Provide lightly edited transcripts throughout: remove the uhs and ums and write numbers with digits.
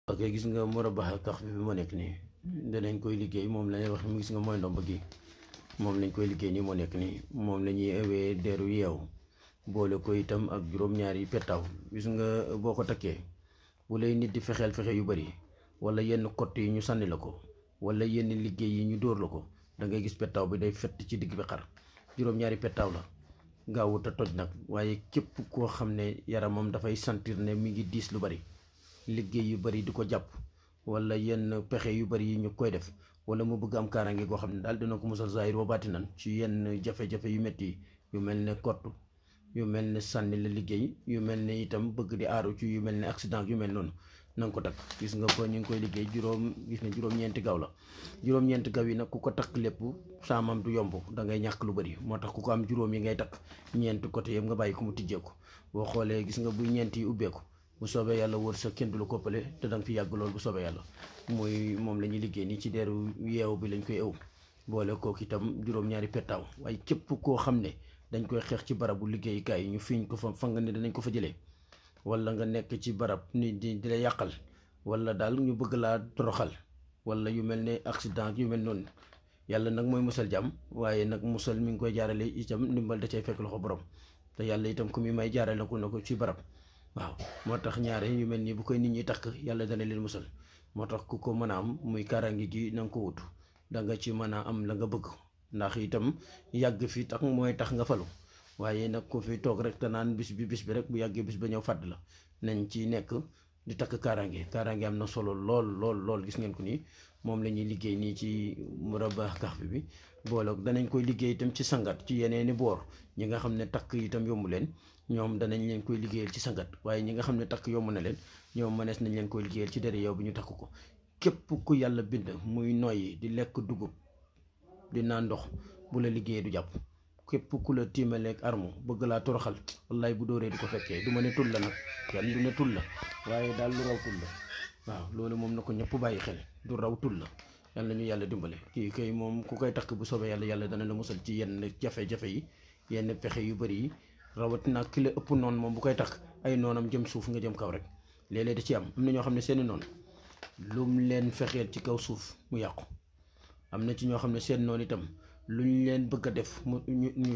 ok gis nga murabbah tax bi moo nekk nii danañ koy liggéey moom lañuy wax mu gis nga mooy ndomb gi moom lañ koy liggéey nii moo nekk nii moom la ñuy ewee deru yeew boole ko itam ak juróom-ñaari pettaaw gis nga boo ko takkee bu lay nit di fexeel fexe yu bari wala yenn kott yi ñu sànni la ko wala yenn liggéey yi ñu dóor la ko da ngay gis pettaaw bi day fett ci digg bi xar juróom-ñaari pettaaw la gaawut a toj nag waaye képp koo xam ne yaramam dafay sentir ne mi ngi diis lu bari liggéey yu bari di ko jàpp wala yenn pexe yu bari yi ñu koy def wala mu bëgg am kaaraange goo xam ne daal dina ko musal zahir wa baatinan ci yenn jafe-jafe yu metti yu mel ne kott yu mel ne sànni la liggéey yu mel ne itam bëgg di aaru ci yu mel ne accident yu mel noonu na nga ko takk gis nga ko ñu ngi koy liggéey juróom-ñeenti gaw la juróom-ñeenti gaw yi nag ku ko takk lépp saamam du yomb da ngay ñàkk lu bari moo tax ku ko am juróom yi ngay takk ñeenti côté yëpp nga bàyyi ko mu tijjeeku boo xoolee gis nga buy ñeent yi ubbeeku bu soobee yàlla wër sa kenn du la koppale te danga fi yàgg lool bu soobee yàlla muy moom la ñuy liggéey nii ci deeru yeew bi lañ koy ëw boole kooku itam juróom-ñaari pettaaw waaye képp koo xam ne dañ koy xeex ci barabu liggéeyukaay yi ñu fiñ ko fa nga ne danañ ko fa jëlee wala nga nekk ci barab ni di la yàqal wala daal ñu bëgg laa toroxal wala yu mel ne accident yu mel noonu yàlla nag mooy musal jàmm waaye nag musal mi ngi koy jaarale itam ndimbal da cay fekk loxo borom te yàlla itam ku muy may jaarale ko na ko ci barab waaw moo tax ñaare yu mel nii bu koy nit ñi takk yàlla dana leen musal moo tax ku ko mën a am muy kaaraange gi na nga ko wut da nga ci mën a am la nga bëgg ndax itam yàgg fi tax mooy tax nga falu waaye nag ku fi toog rek te naan bis bi rek bu yàggee bis ba ñëw fàdd la nañ ci nekk di takk kaaraange am na solo lool gis ngeen ko nii moom la ñuy liggéey nii ci murabbah kahf bi boole danañ koy liggéey itam ci sangat ci yeneeni boor ñi nga xam ne takk itam yomb leen ñoom danañ leen koy liggéeyal ci sangat waaye ñi nga xam ne takk yomb na leen ñoom mënees nañ leen koy liggéeyal ci dere yow bi ñu takk ko képp ku yàlla bind muy noyyi di lekk dugub di naan ndox bu la liggéeyee du jàpp képp ku la tiimaleeg armu bëgg laa toroxal wallaay bu dóoree du ko fekkee du ma ne tul la nag kenn du ne tul la waaye daal lu raw tul la waaw loolu moom na ko ñëpp bàyyi xel du raw tul la yal na ñu yàlla dimbale kii kay moom ku koy takk bu soobee yàlla dana la musal ci yenn jafe-jafe yi yenn pexe yu bari yi rawatina ki la ëpp noonu moom bu koy takk ay noonam jëm suuf nga jëm kaw rek léeg-léeg da ci am na ñoo xam ne seeni noonu lum leen fexeel ci kaw suuf mu yàqu am na ci ñoo xam ne seen noonu itam luñ leen bëgg a def mu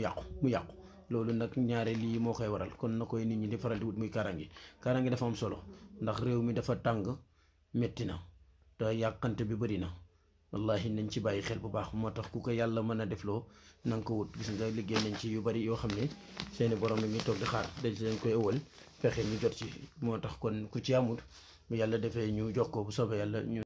yàqu loolu nag ñaare lii moo koy waral kon na koy nit ñi di faral di wut muy kaaraange dafa am solo ndax réew mi dafa tàng metti na te yàqante bi bëri na wallahi nañ ci bàyyi xel bu baax moo tax ku ko yàlla mën a defloo na nga ko wut gis nga liggéey nañ ci yu bari yoo xam ne seeni borom mi ngi toog di xaar dañ leen koy ëwal fexe ñu jot ci moo tax kon ku ci amul bu yàlla defee ñu jox ko bu soobee yàlla ñu